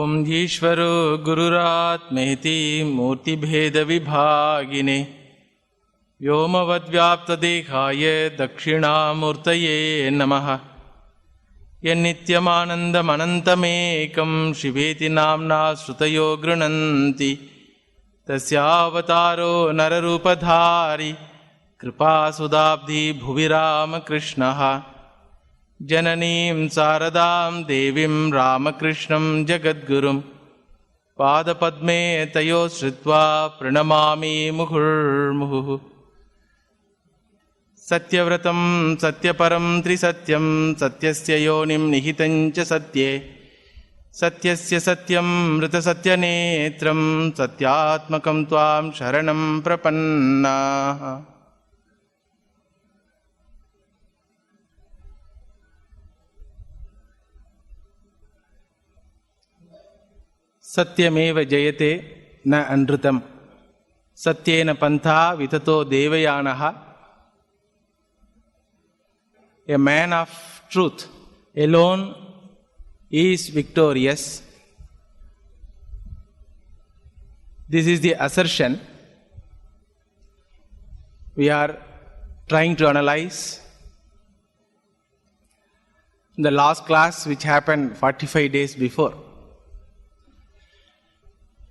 ओम ईश्वरो गुरुरात्मेति मूर्तिभेदविभागिने व्योमवद्व्याप्तदेहाय दक्षिणामूर्तये नमः। यन्नित्यमानन्दमनन्तमेकं शिवेति नाम्ना श्रुतयो गृह्णन्ति तस्यावतारो नररूपधारी कृपासुदाब्धि भुवि रामकृष्णः। जननीं शारदां देवीं रामकृष्णं जगद्गुरुं पादपद्मे तयोः श्रुत्वा प्रणमामि मुहुर्मुहुः। सत्यव्रतं सत्यपरं त्रिसत्यं सत्यस्य योनिं निहितं च सत्ये सत्यस्य सत्यं मृतसत्यनेत्रं सत्यात्मकं त्वां शरणं प्रपन्नाः। सत्यमेव जयते न अनृतं सत्येन पंथा विततो देवयानः। A man of truth alone is victorious. This is the assertion we are trying to analyze. In the last class, which happened 45 days before,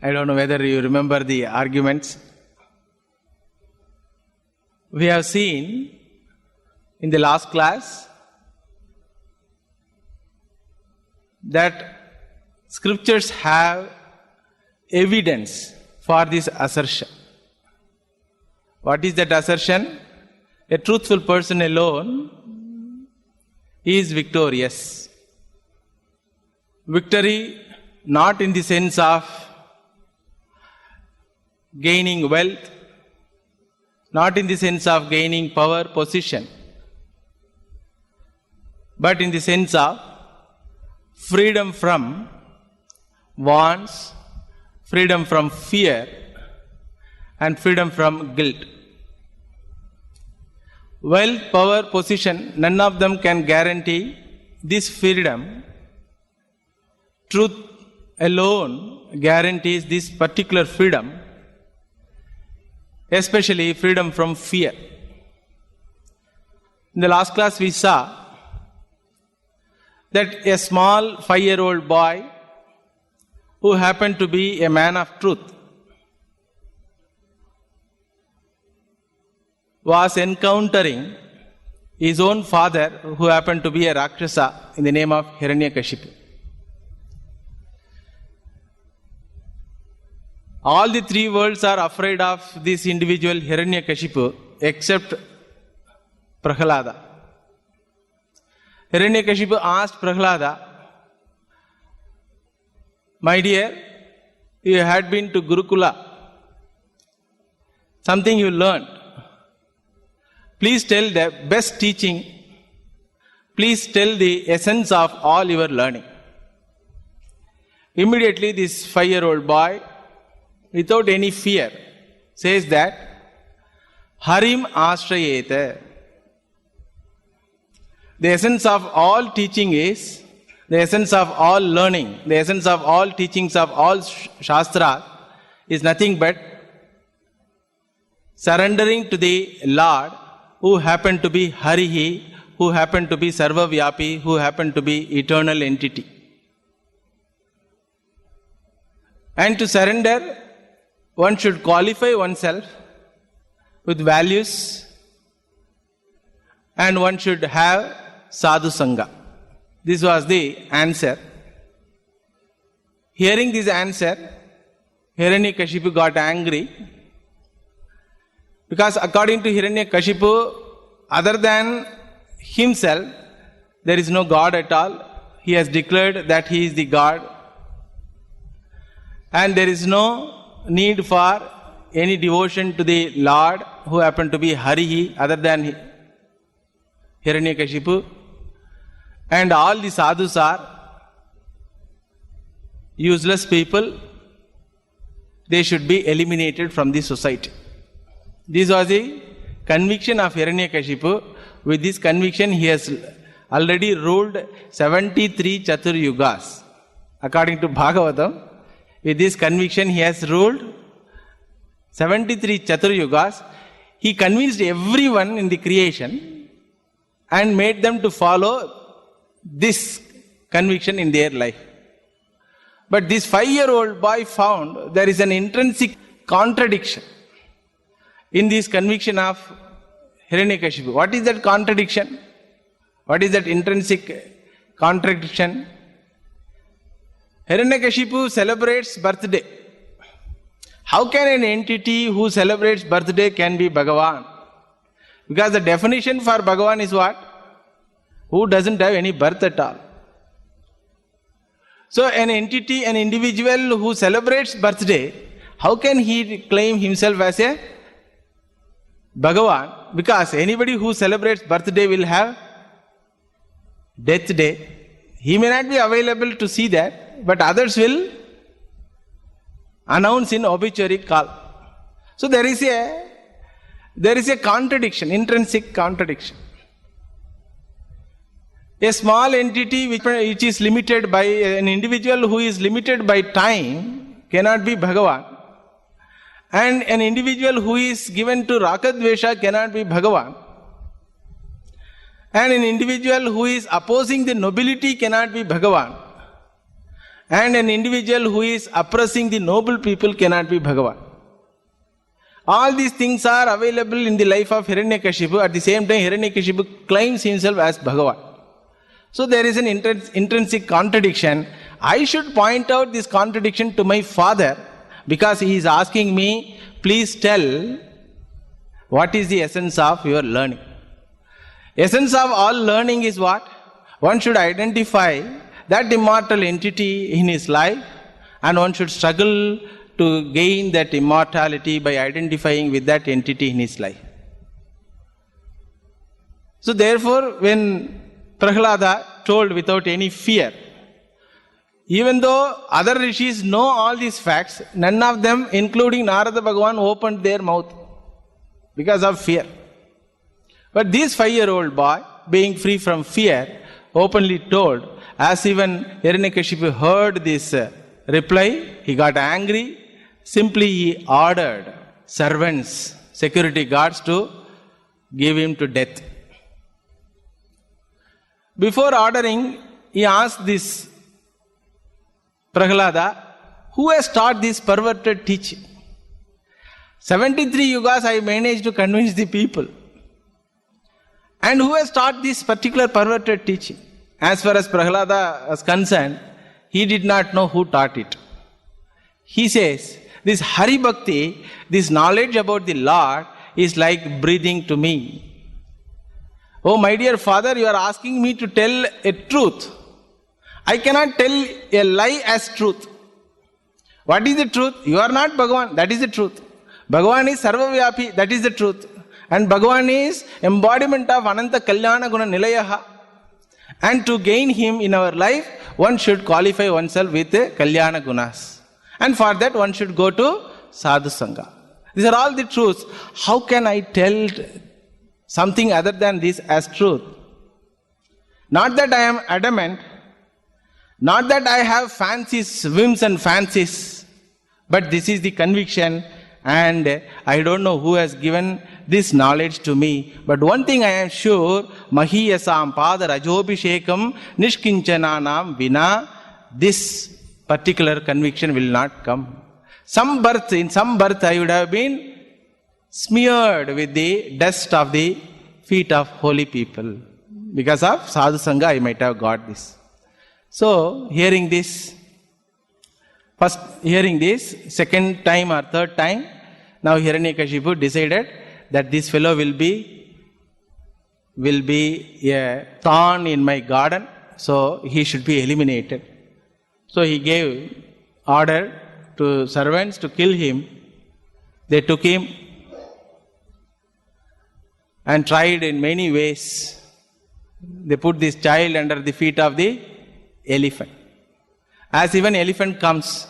I don't know whether you remember the arguments. We have seen in the last class that scriptures have evidence for this assertion. What is that assertion? A truthful person alone is victorious. Victory not in the sense of gaining wealth, not in the sense of gaining power, position, but in the sense of freedom from wants, freedom from fear, and freedom from guilt. Wealth, power, position, none of them can guarantee this freedom. Truth alone guarantees this particular freedom, especially freedom from fear. In the last class we saw that a small 5-year-old boy who happened to be a man of truth was encountering his own father who happened to be a Rakshasa in the name of Hiranyakashipu. All the three worlds are afraid of this individual Hiranyakashipu except Prahlada. Hiranyakashipu asked Prahlada, "My dear, you had been to Gurukula. Something you learned. Please tell the best teaching. Please tell the essence of all your learning." Immediately this 5-year-old boy, without any fear, says that Harim Ashrayeta. The essence of all teaching is, the essence of all learning, the essence of all teachings of all Shastra is nothing but surrendering to the Lord who happened to be Harihi, who happened to be Sarvavyapi, who happened to be eternal entity. And to surrender, one should qualify oneself with values and one should have sadhu sangha. This was the answer. Hearing this answer, Hiranyakashipu got angry because according to Hiranyakashipu, other than himself, there is no God at all. He has declared that he is the God and there is no need for any devotion to the Lord who happened to be Harihi other than Hiranyakashipu, and all the sadhus are useless people. They should be eliminated from the society. This was the conviction of Hiranyakashipu. With this conviction he has already ruled 73 Chatur Yugas. according to Bhagavatam. With this conviction, he has ruled 73 Chaturyugas. He convinced everyone in the creation and made them to follow this conviction in their life. But this 5-year-old boy found there is an intrinsic contradiction in this conviction of Hiranyakashipu. What is that contradiction? What is that intrinsic contradiction? Hiranyakashipu celebrates birthday. How can an entity who celebrates birthday can be Bhagavan? Because the definition for Bhagavan is what? Who doesn't have any birth at all. So an entity, an individual who celebrates birthday, how can he claim himself as a Bhagavan? Because anybody who celebrates birthday will have death day. He may not be available to see that, but others will announce in obituary call. So there is a contradiction, intrinsic contradiction. A small entity which is limited by an individual who is limited by time cannot be Bhagavan. And an individual who is given to Rakadvesha cannot be Bhagavan. And an individual who is opposing the nobility cannot be Bhagavan. And an individual who is oppressing the noble people cannot be Bhagavan. All these things are available in the life of Hiranyakashipu. At the same time, Hiranyakashipu claims himself as Bhagavan. So there is an intrinsic contradiction. I should point out this contradiction to my father because he is asking me, please tell what is the essence of your learning. Essence of all learning is what? One should identify that immortal entity in his life and one should struggle to gain that immortality by identifying with that entity in his life. So therefore, when Prahlada told without any fear, even though other rishis know all these facts, none of them, including Narada Bhagavan, opened their mouth because of fear. But this 5-year-old boy, being free from fear, openly told. As even Hiranyakashipu heard this reply, he got angry. Simply he ordered servants, security guards to give him to death. Before ordering, he asked this Prahlada, who has taught this perverted teaching? 73 yugas I managed to convince the people. And who has taught this particular perverted teaching? As far as Prahlada was concerned, he did not know who taught it. He says, this Hari Bhakti, this knowledge about the Lord is like breathing to me. Oh my dear father, you are asking me to tell a truth. I cannot tell a lie as truth. What is the truth? You are not Bhagavan, that is the truth. Bhagavan is Sarvavyapi, that is the truth. And Bhagavan is embodiment of Ananta Kalyana Guna Nilayaha. And to gain him in our life, one should qualify oneself with Kalyana Gunas. And for that one should go to Sadhu Sangha. These are all the truths. How can I tell something other than this as truth? Not that I am adamant, not that I have fancies, whims and fancies, but this is the conviction and I don't know who has given this knowledge to me. But one thing I am sure, Mahiyasam Pada Rajobhishekam Nishkinchananam Vina, this particular conviction will not come. In some birth I would have been smeared with the dust of the feet of holy people. Because of Sadhu Sangha I might have got this. So, hearing this, second time or third time, now Hiranyakashipu decided that this fellow will be a thorn in my garden, so he should be eliminated. So he gave order to servants to kill him. They took him and tried in many ways. They put this child under the feet of the elephant. As even elephant comes,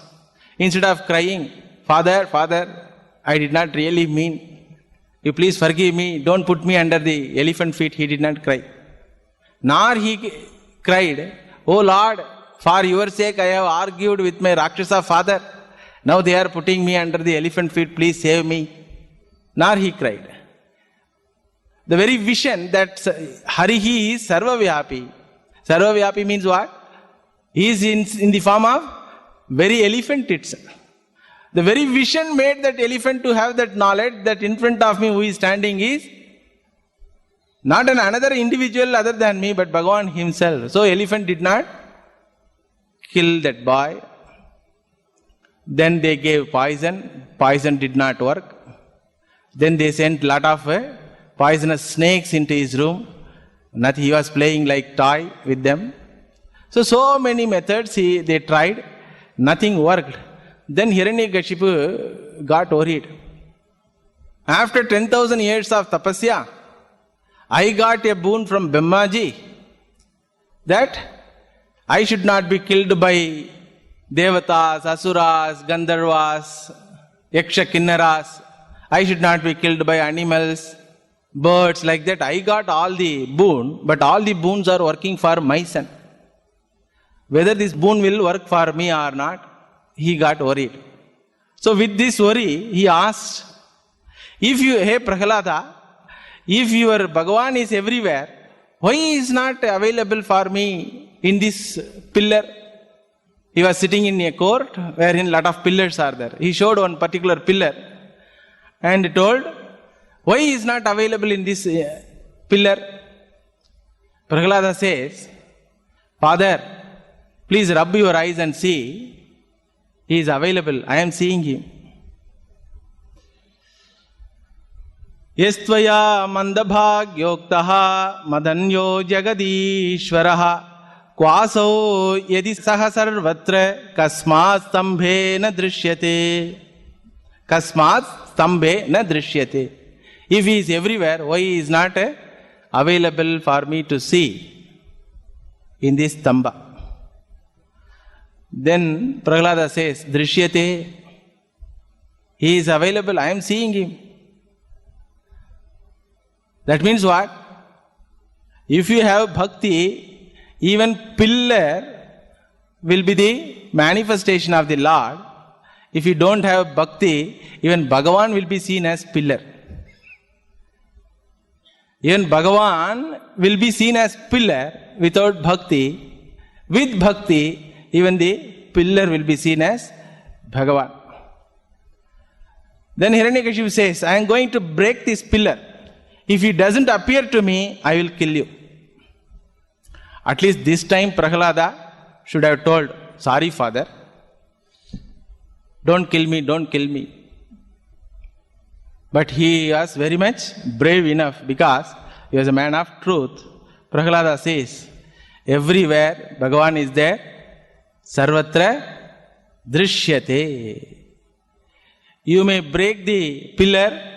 instead of crying, Father, Father, I did not really mean, you please forgive me, don't put me under the elephant feet, he did not cry. Nor he cried, Oh Lord, For your sake, I have argued with my Rakshasa father. Now they are putting me under the elephant feet. Please save me. Nor he cried. The very vision that Harihi is Sarvavyapi. Sarvavyapi means what? He is in the form of very elephant itself. The very vision made that elephant to have that knowledge that in front of me who is standing is not another individual other than me, but Bhagavan himself. So elephant did not kill that boy. Then they gave poison. Poison did not work. Then they sent lot of poisonous snakes into his room. Nothing. He was playing like toy with them. So many methods they tried. Nothing worked. Then Hiranyakashipu got worried. After 10,000 years of tapasya, I got a boon from Brahmaji that I should not be killed by Devatas, Asuras, Gandharvas, Yaksha Kinnaras. I should not be killed by animals, birds, like that. I got all the boon, but all the boons are working for my son. Whether this boon will work for me or not, he got worried. So with this worry, he asked, hey Prahalada, if your Bhagavan is everywhere, why is not available for me in this pillar? He was sitting in a court wherein a lot of pillars are there. He showed one particular pillar and told, why is not available in this pillar? Prahalada says, Father, please rub your eyes and see. He is available. I am seeing him. Yastvaya mandabhagyoktaha madanyo jagadishvaraha kwaso yadi saha sarvatra kasmat stambhe na drishyate. Kasmat stambhe na drishyate. If he is everywhere, why he is not available for me to see in this stamba? Then Prahalada says, Drishyate. He is available. I am seeing him. That means what? If you have bhakti, even pillar will be the manifestation of the Lord. If you don't have bhakti, even Bhagavan will be seen as pillar. Even Bhagavan will be seen as pillar without bhakti. With bhakti, even the pillar will be seen as Bhagavan. Then Hiranyakashipu says, I am going to break this pillar. If he doesn't appear to me, I will kill you. At least this time Prahalada should have told, sorry father, don't kill me, don't kill me. But he was very much brave enough because he was a man of truth. Prahalada says, everywhere Bhagavan is there, sarvatra drishyate. You may break the pillar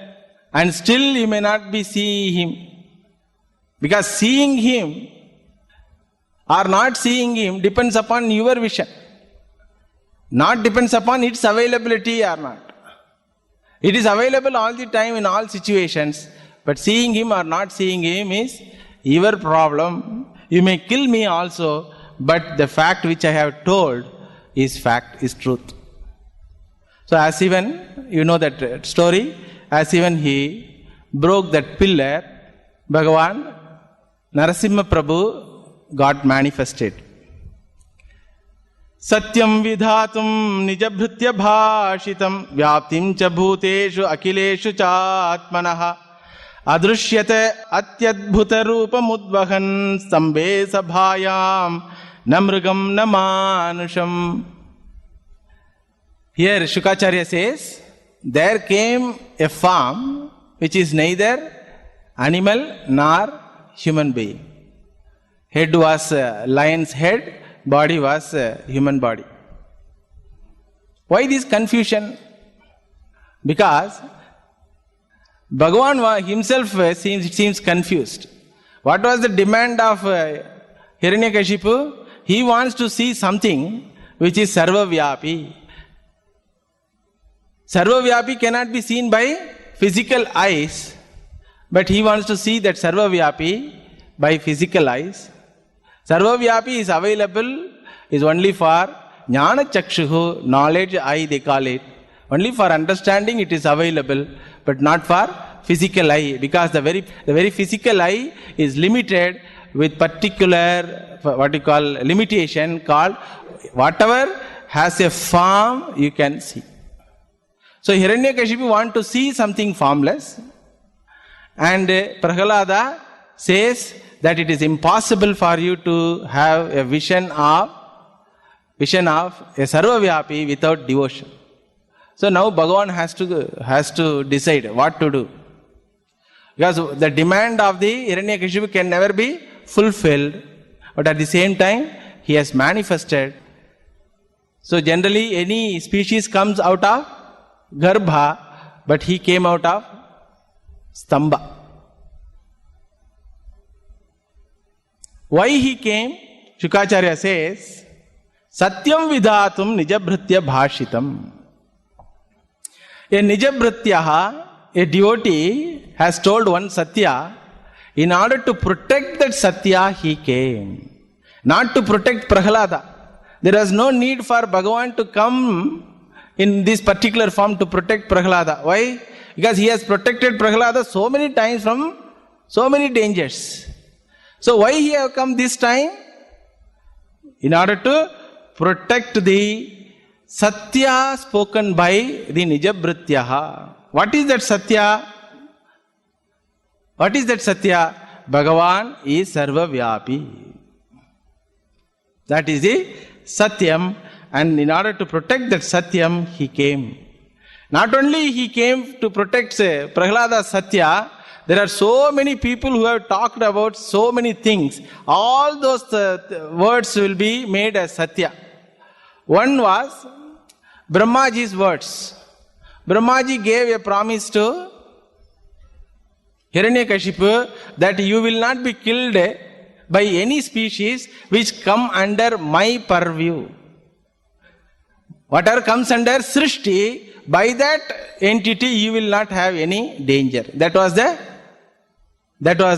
and still you may not be seeing him. Because seeing him or not seeing him depends upon your vision. Not depends upon its availability or not. It is available all the time in all situations. But seeing him or not seeing him is your problem. You may kill me also, but the fact which I have told is fact, is truth. So as even, you know that story, as even he broke that pillar, Bhagavan, Narasimha Prabhu got manifested. Satyam vidhatum nijabhritya bhashitam vyaptim cha bhuteshu akileshu cha atmanaha adrushyate atyadbhuta rupam udvahan stambe sabhayam namrugam namanusham. Here Shukacharya says, there came a form which is neither animal nor human being. Head was lion's head, body was human body. Why this confusion? Because Bhagavan himself seems confused. What was the demand of Hiranyakashipu? He wants to see something which is Sarvavyapi. Sarvavyapi cannot be seen by physical eyes, but he wants to see that Sarvavyapi by physical eyes. Sarvavyapi is available is only for jnana chakshuhu, knowledge eye they call it. Only for understanding it is available, but not for physical eye, because the very physical eye is limited with particular what you call limitation called whatever has a form you can see. So Hiranyakashipu want to see something formless, and Prahalada says that it is impossible for you to have a vision of a Sarvavyapi without devotion. So now Bhagavan has to decide what to do, because the demand of the Hiranyakashipu can never be fulfilled, but at the same time he has manifested. So generally any species comes out of Garbha, but he came out of Stamba. Why he came? Shukacharya says, Satyam Vidatum Nijabhritya Bhashitam. A Nijabhrityaha, a devotee, has told one Satya. In order to protect that Satya, he came. Not to protect Prahalada. There was no need for Bhagavan to come in this particular form to protect Prahalada. Why? Because he has protected Prahalada so many times from so many dangers. So why he have come this time? In order to protect the Satya spoken by the Nijabhrityaha. What is that Satya? What is that Satya? Bhagavan is Sarvavyapi. That is the Satyam, and in order to protect that Satyam, he came. Not only he came to protect Prahalada Satya, there are so many people who have talked about so many things. All those words will be made as Satya. One was Brahmaji's words. Brahmaji gave a promise to Hiranyakashipu that you will not be killed by any species which come under my purview. Whatever comes under Srishti, by that entity you will not have any danger. That was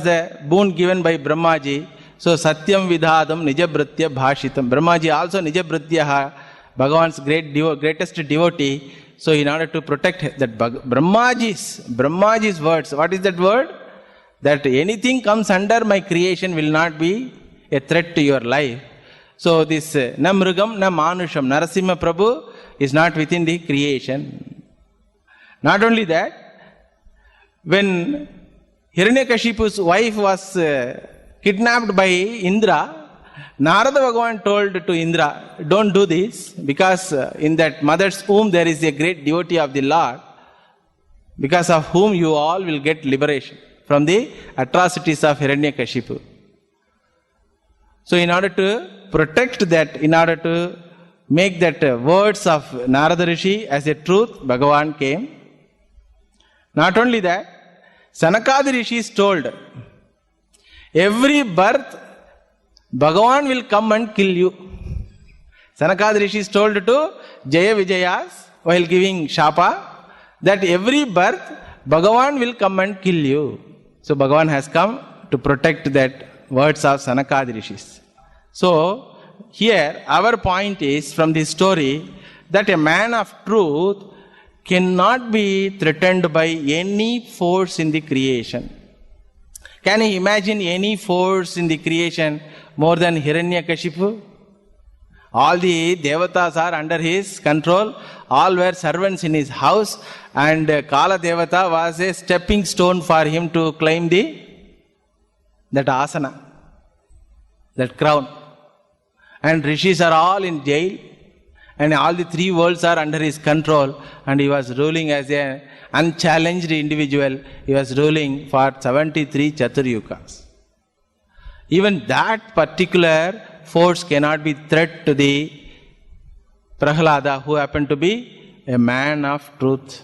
the boon given by Brahmaji. So Satyam Vidhadam Nijabhritya Bhashitam. Brahmaji also Nijabhritya, Bhagavan's greatest devotee. So in order to protect that Brahmaji's words, what is that word? That anything comes under my creation will not be a threat to your life. So this na mrugam na manusham, Narasimha Prabhu is not within the creation. Not only that, when Hiranyakashipu's wife was kidnapped by Indra, Narada Bhagavan told to Indra, don't do this, because in that mother's womb there is a great devotee of the Lord, because of whom you all will get liberation from the atrocities of Hiranyakashipu. So in order to protect that, in order to make that words of Narada Rishi as a truth, Bhagavan came. Not only that, Sanakadi Rishi is told, every birth Bhagavan will come and kill you. Sanakadi Rishi is told to Jaya Vijayas while giving Shapa that every birth Bhagavan will come and kill you. So Bhagavan has come to protect that words of Sanakadi Rishis. So here our point is from this story that a man of truth cannot be threatened by any force in the creation. Can you imagine any force in the creation more than Hiranyakashipu? All the devatas are under his control. All were servants in his house, and Kala Devata was a stepping stone for him to climb that asana, that crown. And rishis are all in jail, and all the three worlds are under his control, and he was ruling as an unchallenged individual. He was ruling for 73 Chaturyugas. Even that particular force cannot be threat to the Prahalada, who happened to be a man of truth.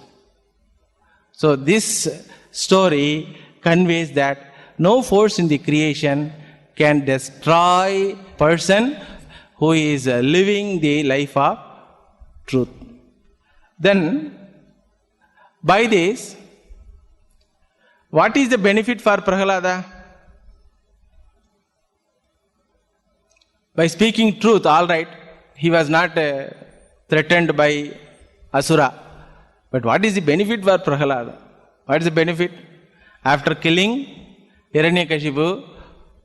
So this story conveys that no force in the creation can destroy person who is living the life of truth. Then, by this, what is the benefit for Prahalada? By speaking truth, all right, he was not threatened by Asura. But what is the benefit for Prahlada? What is the benefit? After killing Hiranyakashipu,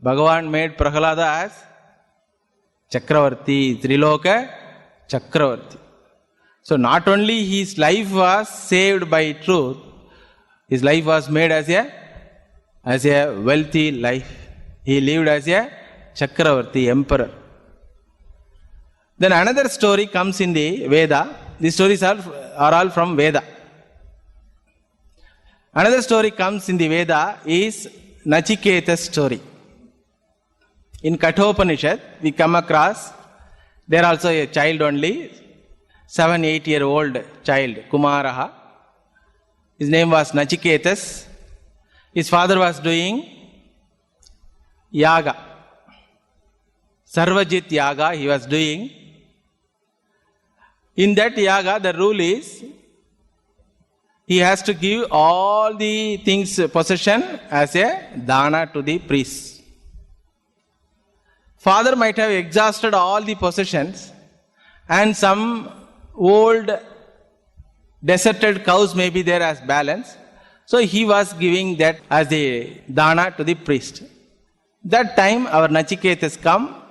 Bhagavan made Prahlada as Chakravarti, Triloka Chakravarti. So not only his life was saved by truth, his life was made as a wealthy life. He lived as a Chakravarti, emperor. Then another story comes in the Veda. These stories are all from Veda. Another story comes in the Veda is Nachiketa's story. In Kathopanishad, we come across, there also a child only, 7-8-year-old child, Kumaraha. His name was Nachiketas. His father was doing yaga. Sarvajit yaga he was doing. In that yaga, the rule is he has to give all the things possession as a dana to the priest. Father might have exhausted all the possessions and some old deserted cows may be there as balance. So he was giving that as a dana to the priest. That time our Nachiketas come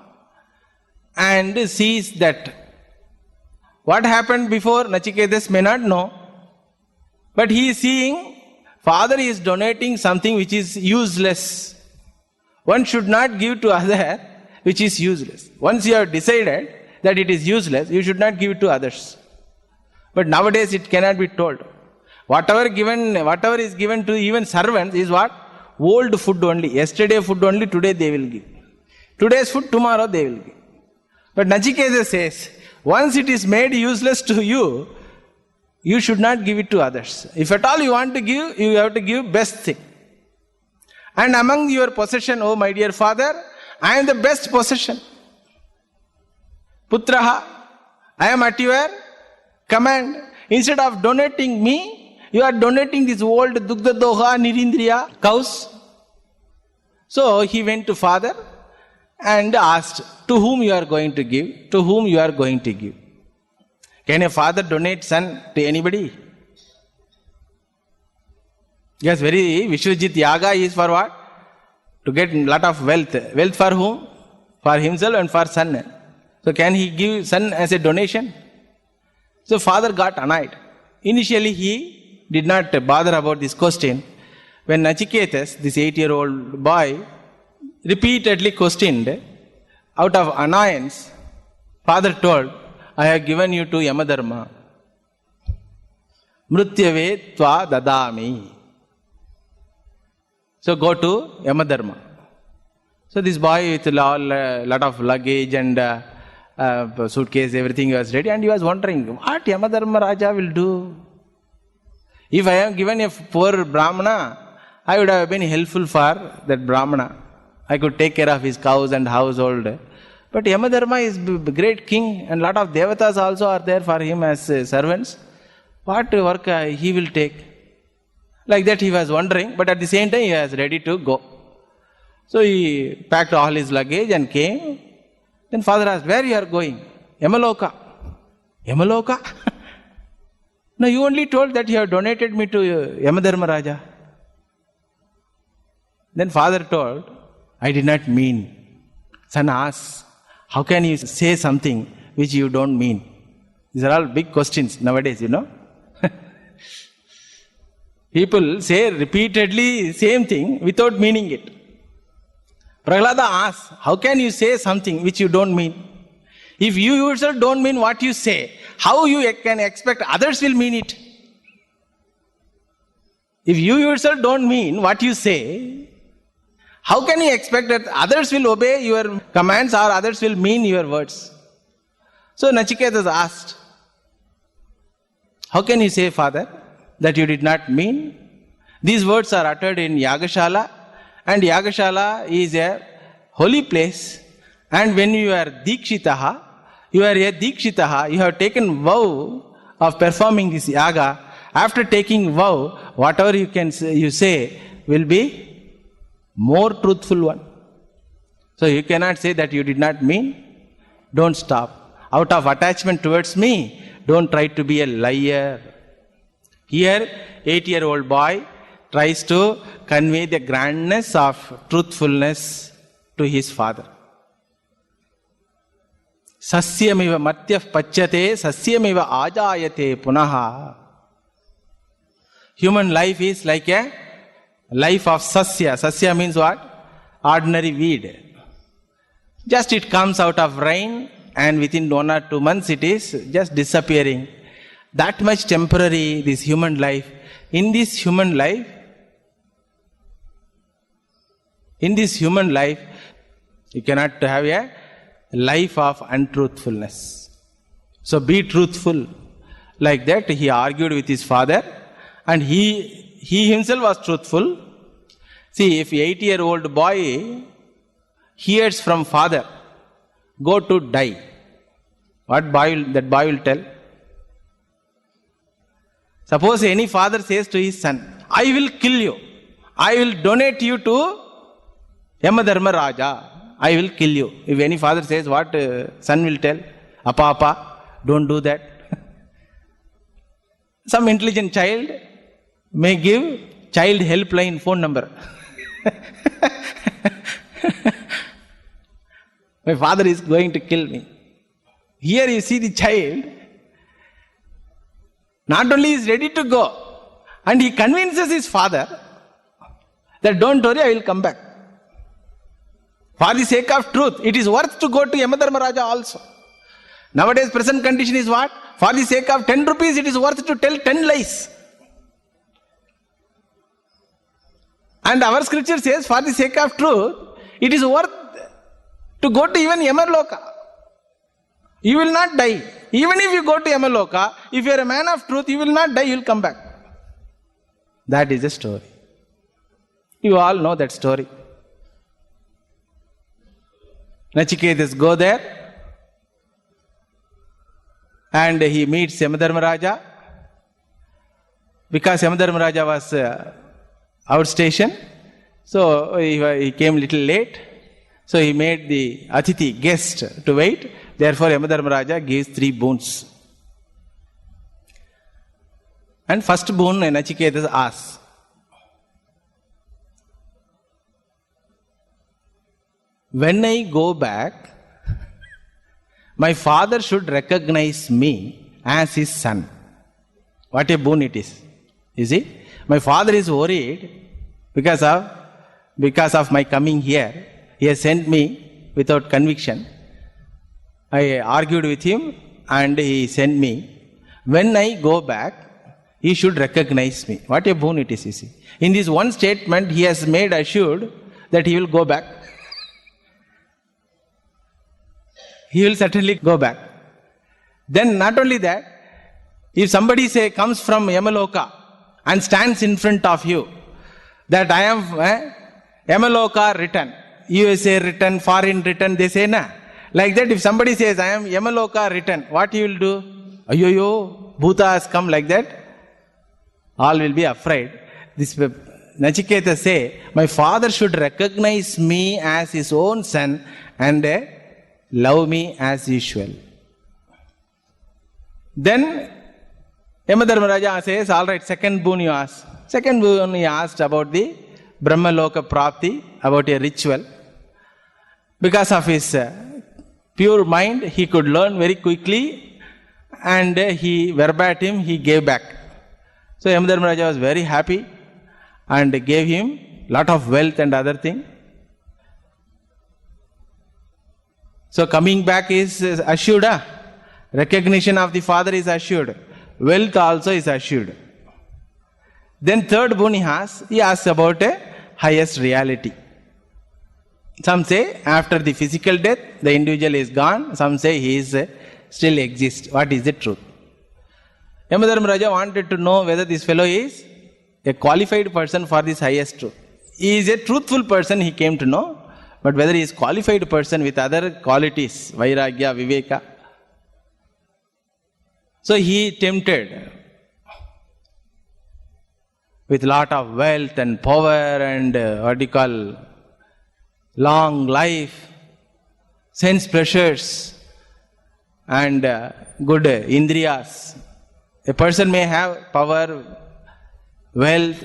and sees that what happened before Nachiketas may not know. But he is seeing father is donating something which is useless. One should not give to other which is useless. Once you have decided that it is useless, you should not give it to others. But nowadays it cannot be told. Whatever is given to even servants is what? Old food only. Yesterday food only, today they will give. Today's food, tomorrow they will give. But Nachiketa says, once it is made useless to you, you should not give it to others. If at all you want to give, you have to give best thing. And among your possession, oh my dear father, I am the best possession. Putraha, I am at your command. Instead of donating me, you are donating this old Dugdha Doha Nirindriya cows. So he went to father and asked, to whom you are going to give? To whom you are going to give? Can a father donate son to anybody? Yes, very Vishwajit Yaga is for what? To get a lot of wealth. Wealth for whom? For himself and for son. So can he give son as a donation? So father got annoyed. Initially he did not bother about this question. When Nachiketas, this 8-year-old boy, repeatedly questioned, out of annoyance, father told, I have given you to Yamadharma. Mrutyave tva dadami. So go to Yamadharma. So this boy with a lot of luggage and suitcase, everything was ready, and he was wondering, what Yamadharma Raja will do? If I am given a poor Brahmana, I would have been helpful for that Brahmana. I could take care of his cows and household. But Yamadharma is a great king, and lot of devatas also are there for him as servants. What work he will take? Like that he was wondering, but at the same time he was ready to go. So he packed all his luggage and came. Then father asked, where you are going? Yamaloka. Yamaloka? No, you only told that you have donated me to Yamadharma Raja. Then father told, I did not mean. Son asked, how can you say something which you don't mean? These are all big questions nowadays, you know. People say repeatedly same thing without meaning it. Prahlada asks, how can you say something which you don't mean? If you yourself don't mean what you say, how you can expect others will mean it? If you yourself don't mean what you say, how can you expect that others will obey your commands or others will mean your words? So Nachiketas asked, how can you say, father, that you did not mean? These words are uttered in Yagashala, and Yagashala is a holy place. And when you are Dikshitaha, you are a Dikshitaha, you have taken vow of performing this yaga. After taking vow, whatever you say will be more truthful one. So you cannot say that you did not mean. Don't stop. out of attachment towards me. Don't try to be a liar. Here, 8-year-old boy tries to convey the grandness of truthfulness to his father. Sasyamiva matyah pachyate, sasyamiva ajayate punaha. Human life is like a life of sasya. Sasya means what? Ordinary weed. Just it comes out of rain and within 1 or 2 months it is just disappearing. That much temporary, this human life. In this human life, you cannot have a life of untruthfulness. So be truthful. Like that, he argued with his father, and he himself was truthful. See, if 8-year-old boy hears from father, go to die, what that boy will tell? Suppose any father says to his son, I will kill you. I will donate you to Yamadharma Raja. I will kill you. If any father says, what son will tell? Appa, don't do that. Some intelligent child may give child helpline phone number. My father is going to kill me. Here you see the child, not only is ready to go, and he convinces his father that don't worry, I will come back. For the sake of truth, it is worth to go to Yamadharma Raja also. Nowadays present condition is what? For the sake of 10 rupees, it is worth to tell 10 lies. And our scripture says, for the sake of truth, it is worth to go to even Yamaloka. You will not die. Even if you go to Yamaloka, if you are a man of truth, you will not die, you will come back. That is the story. You all know that story. Nachiketas go there and he meets Yamadharma Raja. Because Yamadharma Raja was outstation, so he came little late. So he made the Atithi, guest, to wait. Therefore Yamadharma Raja gives 3 boons. And first boon Nachiketas asks, when I go back, my father should recognize me as his son. What a boon it is. You see? My father is worried because of my coming here. He has sent me without conviction. I argued with him and he sent me. When I go back, he should recognize me. What a boon it is, you see. In this one statement, he has made assured that he will go back. He will certainly go back. Then not only that, if somebody comes from Yamaloka and stands in front of you, that I am Yamaloka written, USA written, foreign written, they say na. Like that, if somebody says I am Yamaloka written, what you will do? Ayoyo, Bhuta has come, like that. All will be afraid. This Nachiketa say, my father should recognize me as his own son and love me as usual. Then Yamadharma Raja says, all right, second boon you ask. Second boon he asked about the Brahmaloka Prapti, about a ritual. Because of his pure mind, he could learn very quickly, and he verbatim he gave back. So Yamadharma Raja was very happy and gave him lot of wealth and other thing. So coming back is assured. Recognition of the father is assured. Wealth also is assured. Then third boon he asks about a highest reality. Some say after the physical death, the individual is gone. Some say he is still exists. What is the truth? Yamadharma Raja wanted to know whether this fellow is a qualified person for this highest truth. He is a truthful person, he came to know. But whether he is qualified person with other qualities, Vairagya, Viveka. So he tempted with lot of wealth and power and long life, sense pleasures, and good indriyas. A person may have power, wealth,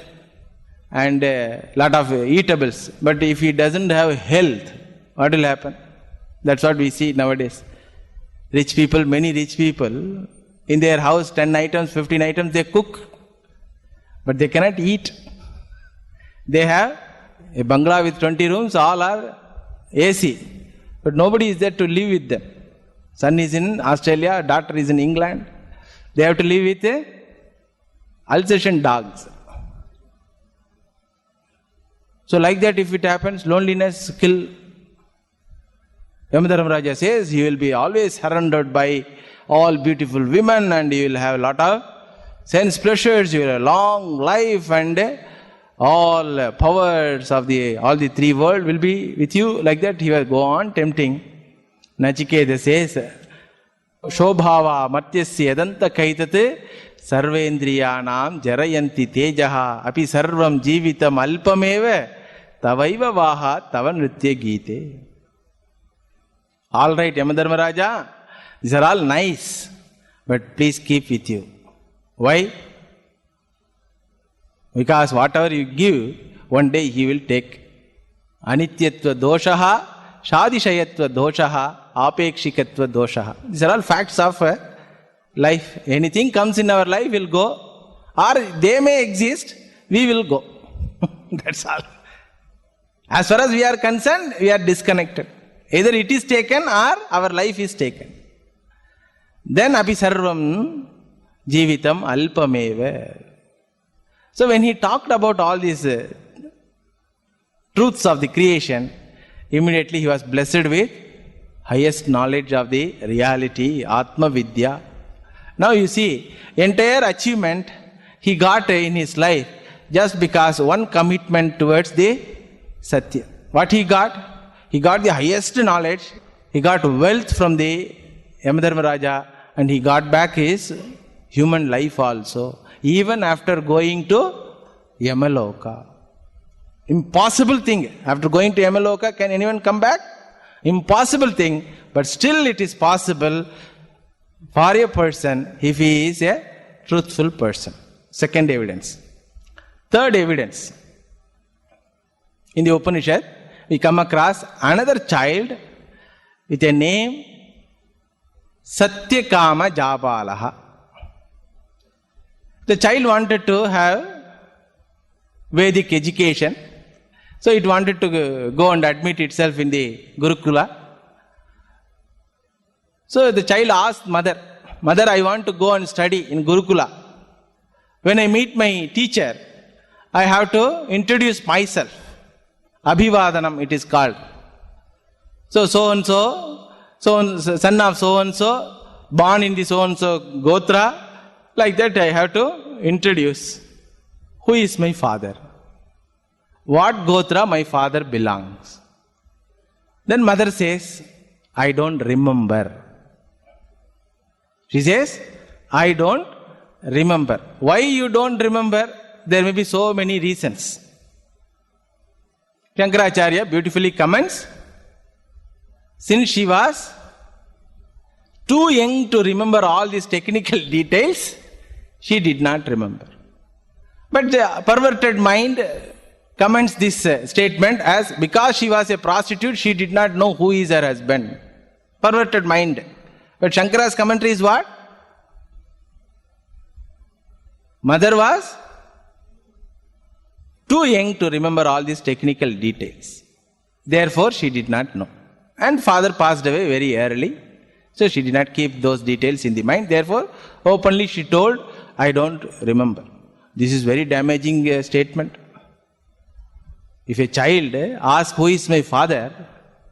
and a lot of eatables, but if he doesn't have health, what will happen? That's what we see nowadays. Rich people, many rich people, in their house 10 items, 15 items they cook, but they cannot eat. They have a bungalow with 20 rooms, all are AC, but nobody is there to live with them. Son is in Australia, daughter is in England. They have to live with Alsatian dogs. So like that, if it happens, loneliness kill. Yamadharmaraja says he will be always surrounded by all beautiful women and you will have a lot of sense pleasures, you will have a long life and all powers of all the three world will be with you. Like that he will go on tempting. Nachiketa says, Shobhava Matyasya Yadanta Kaitate Sarvendriyanam Jarayanti Tejaha Api Sarvam Jivitam Alpameva Tavaiva Vaha Tava Nritya Gite. All right, Yamadharmaraja, these are all nice, but please keep with you. Why? Because whatever you give, one day he will take. Anityatva doshaha, shadishayatva doshaha, apekshikatva doshaha. These are all facts of life. Anything comes in our life will go, or they may exist, we will go. That's all. As far as we are concerned, we are disconnected. Either it is taken or our life is taken. Then api sarvam jivitam alpameva. So when he talked about all these truths of the creation, immediately he was blessed with highest knowledge of the reality, Atma Vidya. Now you see, entire achievement he got in his life just because one commitment towards the Satya. What he got? He got the highest knowledge, he got wealth from the Yamadharmaraja, and he got back his human life also, even after going to Yamaloka. Impossible thing. After going to Yamaloka, can anyone come back? Impossible thing, but still it is possible for a person if he is a truthful person. Second evidence. Third evidence. In the Upanishad, we come across another child with a name Satyakama Jabalaha. The child wanted to have Vedic education, so it wanted to go and admit itself in the Gurukula. So the child asked mother, Mother, I want to go and study in Gurukula. When I meet my teacher, I have to introduce myself. Abhivadanam it is called. So and so, son of so and so, born in the so and so Gotra, like that I have to introduce. Who is my father? What Gotra my father belongs? Then mother says, I don't remember. She says, I don't remember. Why you don't remember? There may be so many reasons. Shankaracharya beautifully comments, since she was too young to remember all these technical details, she did not remember. But the perverted mind comments this statement as because she was a prostitute, she did not know who is her husband. Perverted mind. But Shankara's commentary is what? Mother was too young to remember all these technical details. Therefore, she did not know. And father passed away very early. So she did not keep those details in the mind. Therefore, openly she told, I don't remember. This is very damaging statement. If a child asks, who is my father?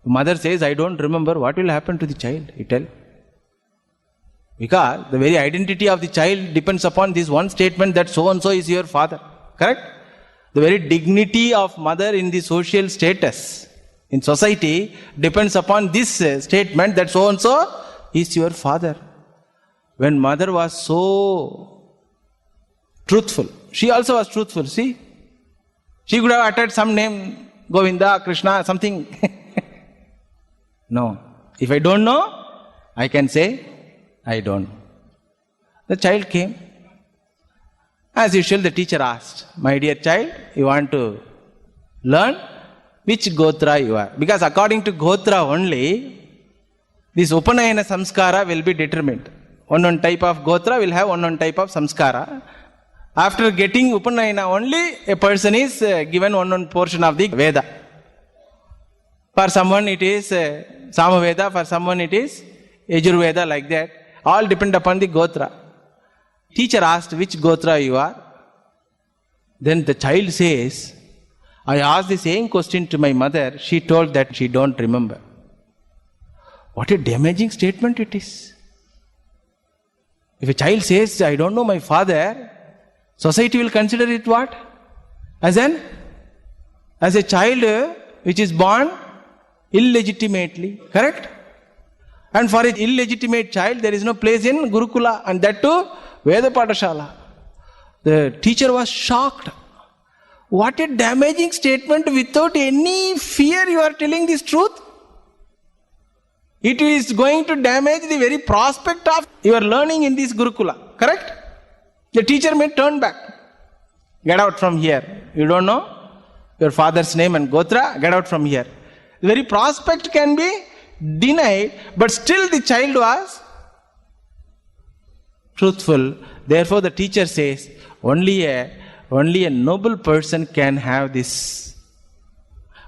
Mother says, I don't remember. What will happen to the child? You tell. Because the very identity of the child depends upon this one statement that so and so is your father. Correct? The very dignity of mother in the social status in society depends upon this statement that so and so is your father. When mother was so truthful, she also was truthful. See, she could have uttered some name, Govinda, Krishna, something. No. If I don't know, I can say I don't. The child came. As usual, the teacher asked, my dear child, you want to learn which Gotra you are? Because according to Gotra only, this Upanayana samskara will be determined. One type of Gotra will have one type of samskara. After getting Upanayana only, a person is given one portion of the Veda. For someone it is Samaveda, for someone it is Yajurveda, like that. All depend upon the Gotra. Teacher asked, which Gotra you are? Then the child says, I asked the same question to my mother. She told that she don't remember. What a damaging statement it is. If a child says, I don't know my father, society will consider it what? As a child which is born illegitimately. Correct? And for an illegitimate child, there is no place in Gurukula, and that too, Veda Pathashala. The teacher was shocked. What a damaging statement. Without any fear, you are telling this truth. It is going to damage the very prospect of your learning in this Gurukula. Correct? The teacher may turn back. Get out from here. You don't know your father's name and Gotra? Get out from here. The very prospect can be denied, but still the child was truthful. Therefore the teacher says, only a noble person can have this.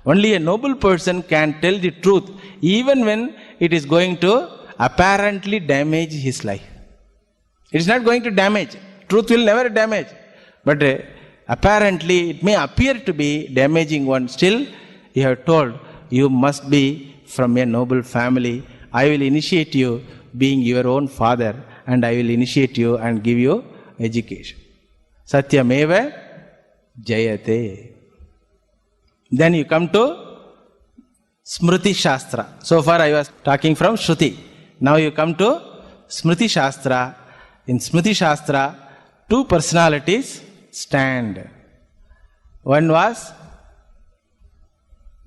Only a noble person can tell the truth, even when it is going to apparently damage his life. It is not going to damage. Truth will never damage. But apparently it may appear to be damaging one. Still, you have told, you must be from a noble family. I will initiate you being your own father, and I will initiate you and give you education. Satyameva Jayate. Then you come to Smriti Shastra. So far I was talking from Shruti. Now you come to Smriti Shastra. In Smriti Shastra, two personalities stand. One was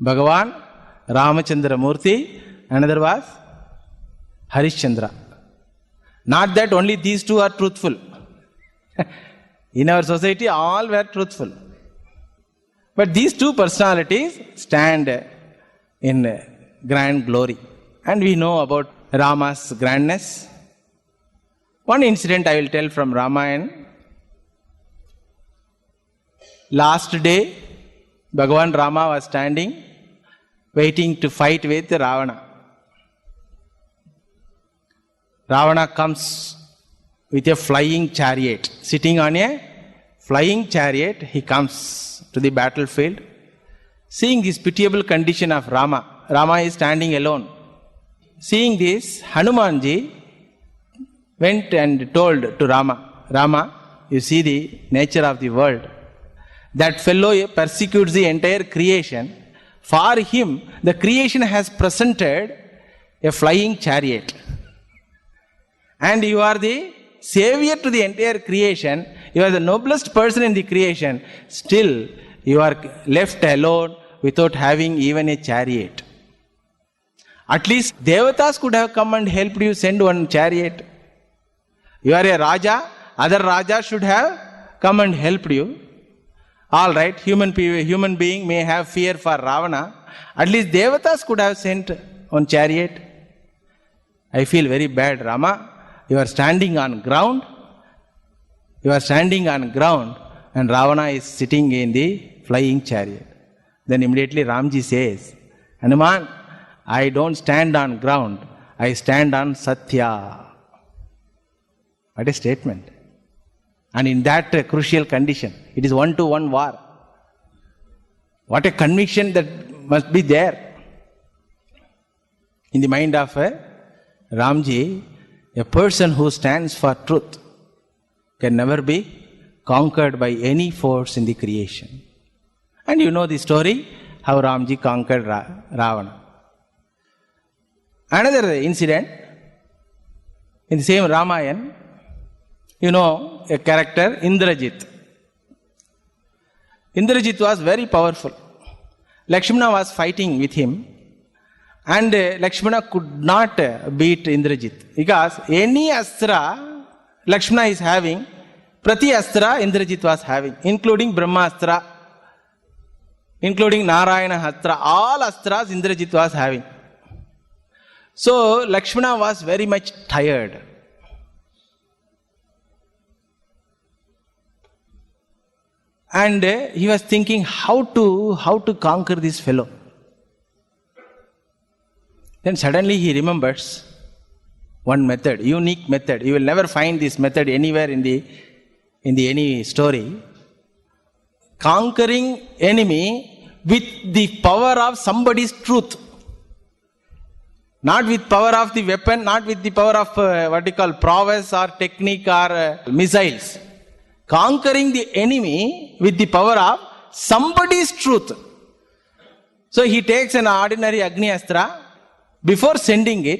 Bhagavan Ramachandra Murthy, another was Harishchandra. Not that only these two are truthful. In our society, all were truthful. But these two personalities stand in grand glory. And we know about Rama's grandness. One incident I will tell from Ramayana. Last day, Bhagavan Rama was standing, waiting to fight with Ravana. Ravana comes with a flying chariot. Sitting on a flying chariot, he comes to the battlefield. Seeing this pitiable condition of Rama, Rama is standing alone. Seeing this, Hanumanji went and told to Rama, Rama, you see the nature of the world. That fellow persecutes the entire creation. For him, the creation has presented a flying chariot. And you are the savior to the entire creation. You are the noblest person in the creation. Still, you are left alone without having even a chariot. At least Devatas could have come and helped you send one chariot. You are a Raja, other Raja should have come and helped you. All right, human being may have fear for Ravana. At least Devatas could have sent one chariot. I feel very bad, Rama. You are standing on ground. You are standing on ground and Ravana is sitting in the flying chariot. Then immediately Ramji says, Hanuman, I don't stand on ground. I stand on Satya. What a statement. And in that crucial condition, it is 1-to-1 war. What a conviction that must be there. In the mind of Ramji, a person who stands for truth can never be conquered by any force in the creation. And you know the story, how Ramji conquered Ravana. Another incident, in the same Ramayana, you know a character, Indrajit. Indrajit was very powerful. Lakshmana was fighting with him, And Lakshmana could not beat Indrajit because any astra Lakshmana is having, Prati astra Indrajit was having, including Brahmastra, including Narayana astra, all astras Indrajit was having. So Lakshmana was very much tired. And he was thinking how to conquer this fellow. Then suddenly he remembers one method, unique method. You will never find this method anywhere in the any story. Conquering enemy with the power of somebody's truth. Not with power of the weapon, not with the power of prowess or technique or missiles. Conquering the enemy with the power of somebody's truth. So he takes an ordinary Agni Astra. Before sending it,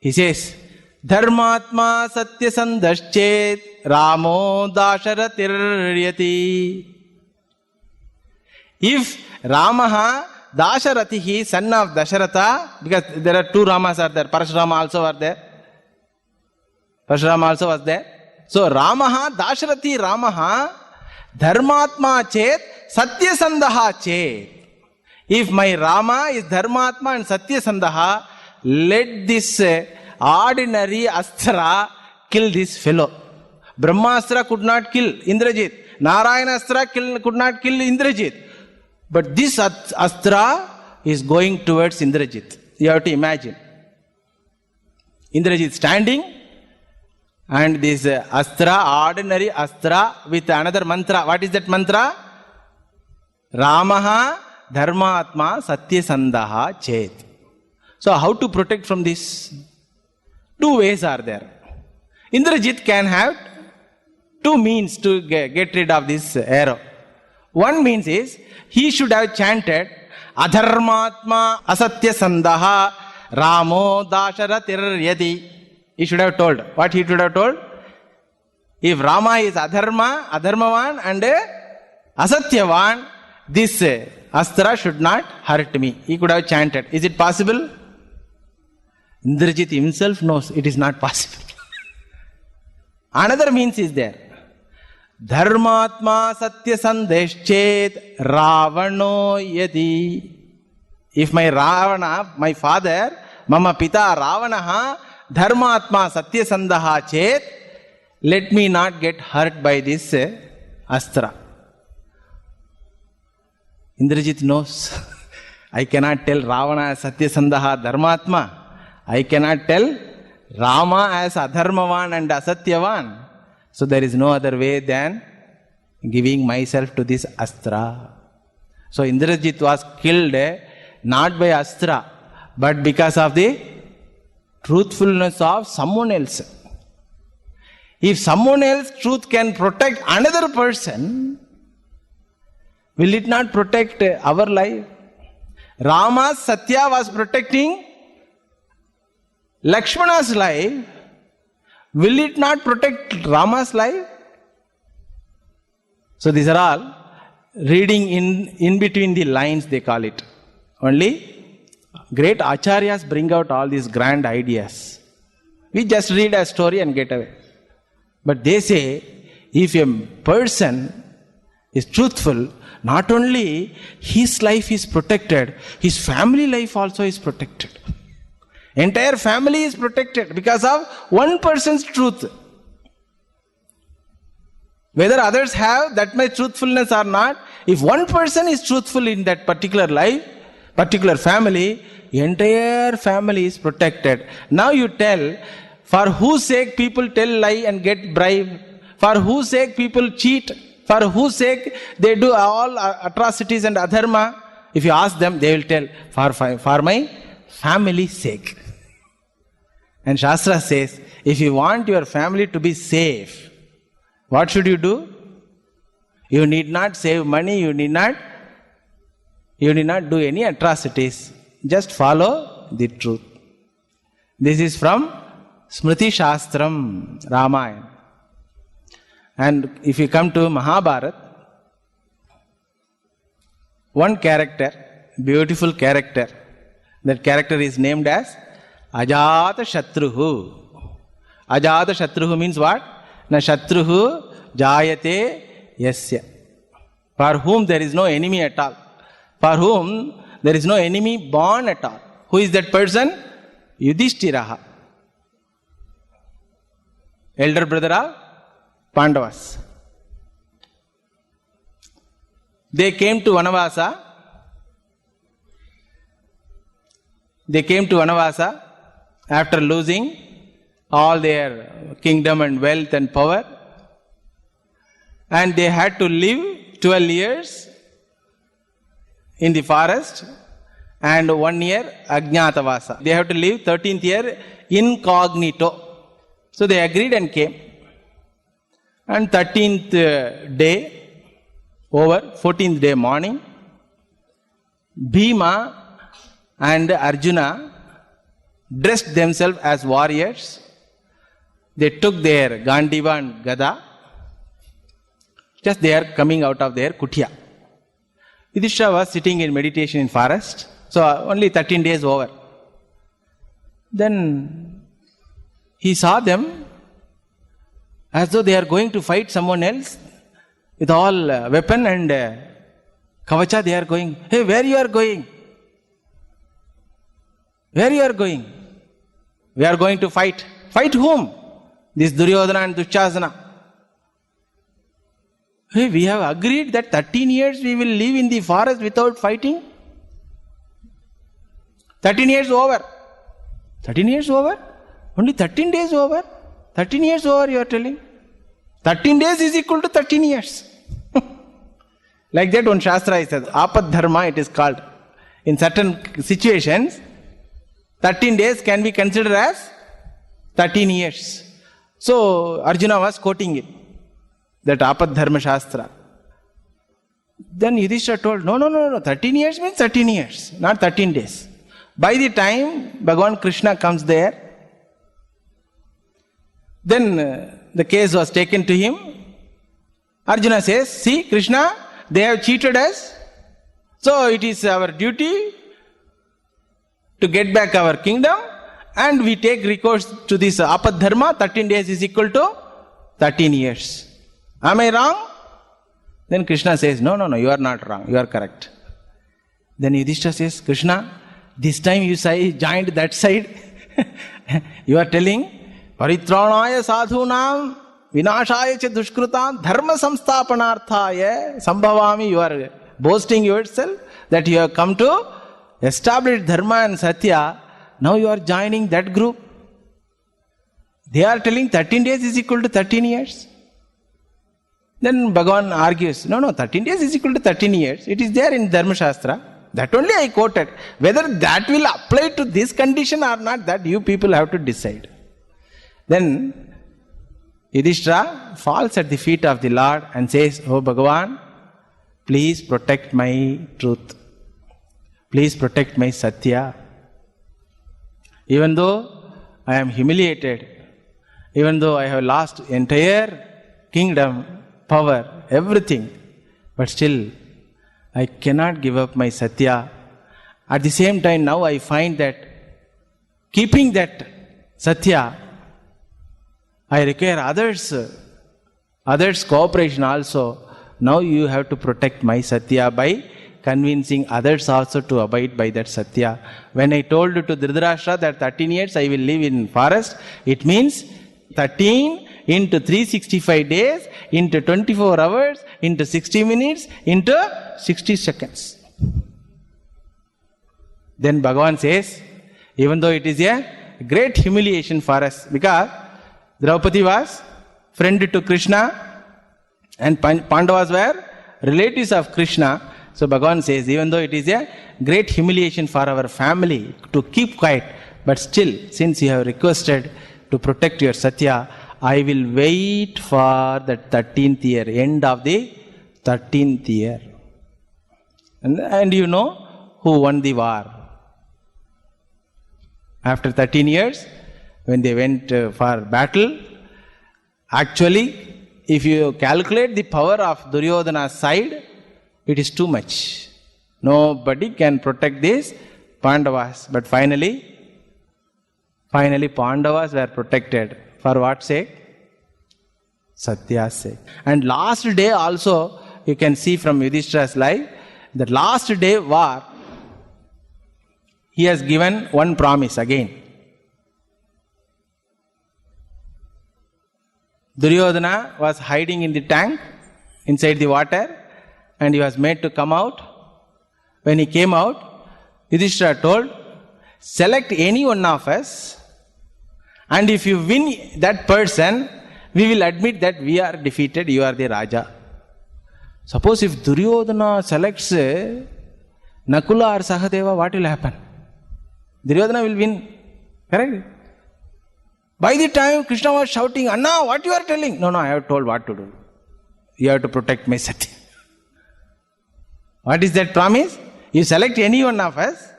he says, Dharmatma Satya Sandaschet Ramo Dasharathir. If Ramaha Dasharatihi, son of Dasharatha, because there are two Ramas are there, Parashurama also are there. Parashurama also was there. So Ramaha, Dasharati Ramaha, Dharmatma Chet, Satya Sandaha Chet. If my Rama is Dharmatma and Satya Sandaha, let this ordinary Astra kill this fellow. Brahmastra could not kill Indrajit. Narayana Astra could not kill Indrajit. But this Astra is going towards Indrajit. You have to imagine. Indrajit standing and this Astra, ordinary Astra with another mantra. What is that mantra? Ramaha Dharmatma Satya Sandaha Chet. So how to protect from this? Two ways are there. Indrajit can have two means to get rid of this arrow. One means is, he should have chanted Adharmatma Asatya Sandaha Ramo Dasharathir Yadi. He should have told. What he should have told? If Rama is Adharmavan and Asatyavan, this Astra should not hurt me. He could have chanted. Is it possible? Indrajit himself knows it is not possible. Another means is there. Dharmatma Satya Sandeschet Ravano Yadi. If my Ravana, my father, Mama Pita Ravanaha, Dharmatma Satya Sandaha Chet, let me not get hurt by this Astra. Indrajit knows. I cannot tell Ravana as Satya Sandaha Dharmatma. I cannot tell Rama as Adharmavan and Asatyavan. So there is no other way than giving myself to this Astra. So Indrajit was killed not by Astra, but because of the truthfulness of someone else. If someone else's truth can protect another person, will it not protect our life? Rama's Satya was protecting Lakshmana's life. Will it not protect Rama's life? So these are all reading in between the lines, they call it. Only great acharyas bring out all these grand ideas. We just read a story and get away. But they say, if a person is truthful, not only his life is protected, his family life also is protected. Entire family is protected because of one person's truth. Whether others have that much truthfulness or not, if one person is truthful in that particular life, particular family, entire family is protected. Now you tell, for whose sake people tell lie and get bribe, for whose sake people cheat, for whose sake they do all atrocities and adharma. If you ask them, they will tell, for my family's sake. And Shastra says, if you want your family to be safe, what should you do? You need not save money, you need not do any atrocities. Just follow the truth. This is from Smriti Shastram, Ramayana. And if you come to Mahabharata, one character, beautiful character, That character is named as Ajata Shatruhu. Ajata Shatruhu means what? Na Shatruhu Jayate Yasya. For whom there is no enemy at all. For whom there is no enemy born at all. Who is that person? Yudhishthiraha. Elder brother of Pandavas. They came to Vanavasa. After losing all their kingdom and wealth and power. And they had to live 12 years in the forest and 1 year Ajnatavasa. They have to live 13th year incognito. So they agreed and came. And 13th day over, 14th day morning, Bhima and Arjuna dressed themselves as warriors. They took their Gandiva and Gada. Just they are coming out of their kutia. Yudhishthira was sitting in meditation in forest. So only 13 days over. Then he saw them as though they are going to fight someone else with all weapon and kavacha. They are going. Hey, where you are going? Where you are going? We are going to fight. Fight whom? This Duryodhana and Dushasana. Hey, we have agreed that 13 years we will live in the forest without fighting. 13 years over. 13 years over? Only 13 days over? 13 years over you are telling? 13 days is equal to 13 years. Like that one Shastra is said, Apad Dharma it is called. In certain situations, 13 days can be considered as 13 years. So Arjuna was quoting it, that Apad Dharma Shastra. Then Yudhishthira told, no, 13 years means 13 years, not 13 days. By the time Bhagavan Krishna comes there, then the case was taken to him. Arjuna says, see Krishna, they have cheated us. So it is our duty to get back our kingdom and we take recourse to this Apad Dharma. 13 days is equal to 13 years. Am I wrong? Then Krishna says, no, you are not wrong. You are correct. Then Yudhishthira says, Krishna, this time you joined that side. You are telling, Paritranaya sadhunam vinashaya cha dushkrutam dharma samsthapanarthaya sambhavami. You are boasting yourself that you have come to establish dharma and satya. Now you are joining that group. They are telling 13 days is equal to 13 years. Then Bhagavan argues, no, 13 days is equal to 13 years. It is there in Dharma Shastra. That only I quoted. Whether that will apply to this condition or not, that you people have to decide. Then Yudhishthira falls at the feet of the Lord and says, oh Bhagavan, please protect my truth. Please protect my satya. Even though I am humiliated, even though I have lost entire kingdom, power, everything, but still I cannot give up my satya. At the same time, now I find that keeping that satya, I require others' cooperation also. Now you have to protect my satya by convincing others also to abide by that satya. When I told to Dhritarashtra that 13 years I will live in forest, it means 13 into 365 days, into 24 hours, into 60 minutes, into 60 seconds. Then Bhagavan says, even though it is a great humiliation for us, because Draupadi was friend to Krishna and Pandavas were relatives of Krishna. So Bhagavan says, even though it is a great humiliation for our family to keep quiet, but still, since you have requested to protect your satya, I will wait for the 13th year, end of the 13th year. And you know who won the war? After 13 years, when they went for battle, actually, if you calculate the power of Duryodhana's side, it is too much. Nobody can protect this Pandavas. But finally Pandavas were protected. For what sake? Satya's sake. And last day also, you can see from Yudhishthira's life, the last day war, he has given one promise again. Duryodhana was hiding in the tank inside the water and he was made to come out. When he came out, Yudhishthira told, select any one of us, and if you win that person, we will admit that we are defeated, you are the Raja. Suppose if Duryodhana selects Nakula or Sahadeva, what will happen? Duryodhana will win. Correct? By the time Krishna was shouting, Anna, what you are telling? No, I have told what to do. You have to protect my Satya. What is that promise? You select any one of us,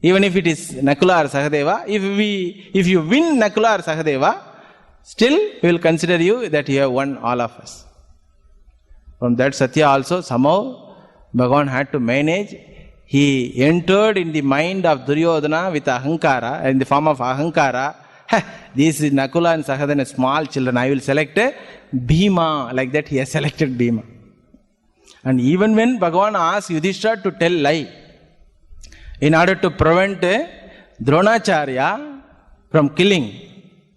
even if it is Nakula or Sahadeva, if you win Nakula or Sahadeva, still we will consider you that you have won all of us. From that Satya also somehow Bhagavan had to manage. He entered in the mind of Duryodhana with Ahankara, in the form of Ahankara. This is Nakula and Sahadeva, small children. I will select Bhima. Like that he has selected Bhima. And even when Bhagavan asked Yudhishthira to tell lie, in order to prevent Dronacharya from killing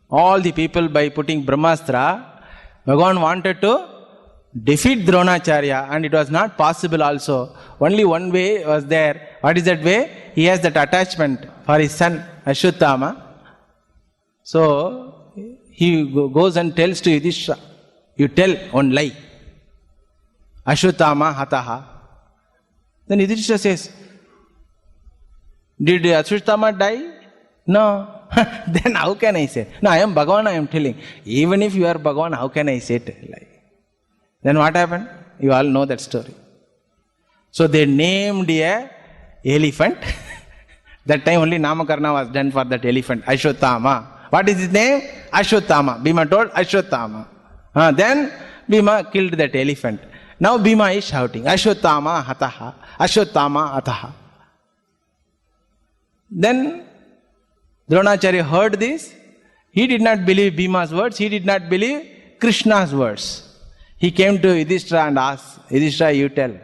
all the people by putting Brahmastra, Bhagavan wanted to defeat Dronacharya, and it was not possible also. Only one way was there. What is that way? He has that attachment for his son Ashwatthama. So he goes and tells to Yudhishthira, you tell one lie. Ashwatthama hataha. Then Yudhishthira says, did Ashwatthama die? No. Then how can I say? No, I am Bhagavan, I am telling. Even if you are Bhagavan, how can I say it? Like, then what happened? You all know that story. So they named a elephant. That time only Namakarna was done for that elephant, Ashwatthama. What is his name? Ashwatthama. Bhima told Ashwatthama. Then Bhima killed that elephant. Now Bhima is shouting, Ashwatthama hataha, Ashwatthama hataha. Then Dronacharya heard this. He did not believe Bhima's words. He did not believe Krishna's words. He came to Yudhishthira and asked, Yudhishthira, you tell.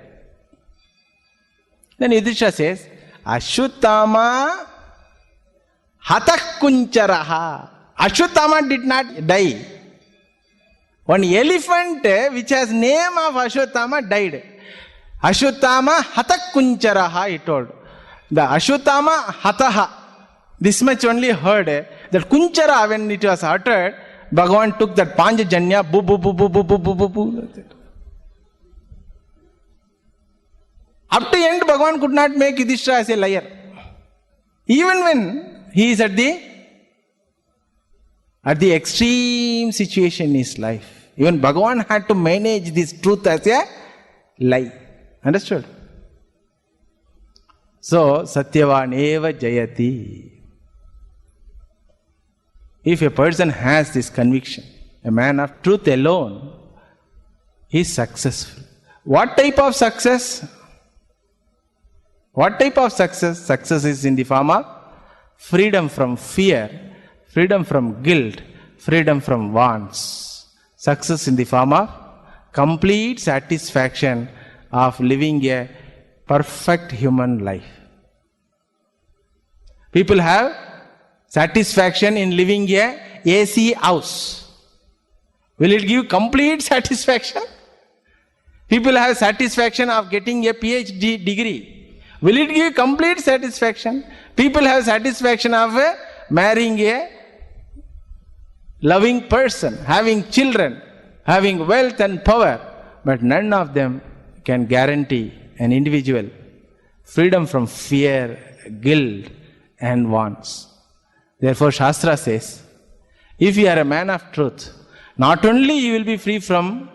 Then Yudhishthira says, Ashwatthama hatakuncharaha. Ashwatthama did not die. One elephant which has name of Ashwatthama died. Ashwatthama hatakuncharaha, he told. The Ashwatthama hataha. This much only heard. That kunchara, when it was uttered, Bhagavan took that Panchajanya, boo boo boo boo boo boo boo boo boo. Up to end, Bhagavan could not make Yudhishthira as a liar. Even when he is at the extreme situation in his life. Even Bhagavan had to manage this truth as a lie. Understood? So, Satyavan eva jayati. If a person has this conviction, a man of truth alone, he is successful. What type of success? What type of success? Success is in the form of freedom from fear, freedom from guilt, freedom from wants. Success in the form of complete satisfaction of living a perfect human life. People have satisfaction in living a AC house. Will it give complete satisfaction? People have satisfaction of getting a PhD degree. Will it give complete satisfaction? People have satisfaction of marrying a loving person, having children, having wealth and power. But none of them can guarantee an individual freedom from fear, guilt and wants. Therefore, Shastra says, if you are a man of truth, not only you will be free from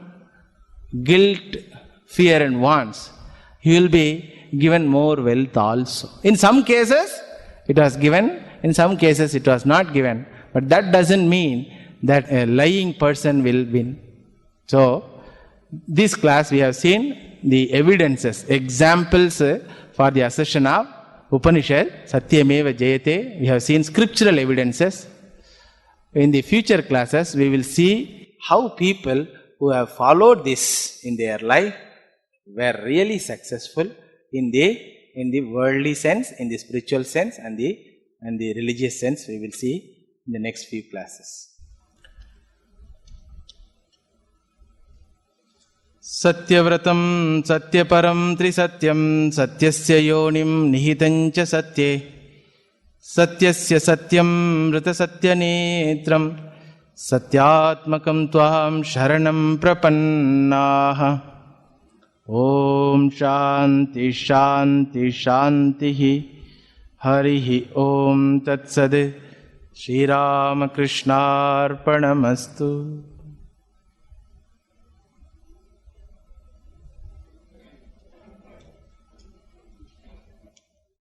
guilt, fear and wants, you will be given more wealth also. In some cases, it was given, in some cases it was not given. But that doesn't mean that a lying person will win. So, this class we have seen the evidences, examples for the assertion of Upanishad, Satyameva Jayate. We have seen scriptural evidences. In the future classes, we will see how people who have followed this in their life were really successful in the worldly sense, in the spiritual sense, and the religious sense. We will see in the next few classes. Satyavratam Satyaparam Trisatyam Satyasya Yonim Nihitancha Satye Satyasya Satyam Vrita Satyanetram Satyatmakam Tvaham Sharanam Prapannaha. Om Shanti Shanti Shanti Harihi Om Tat Sade Shri Ramakrishna Arpanamastu.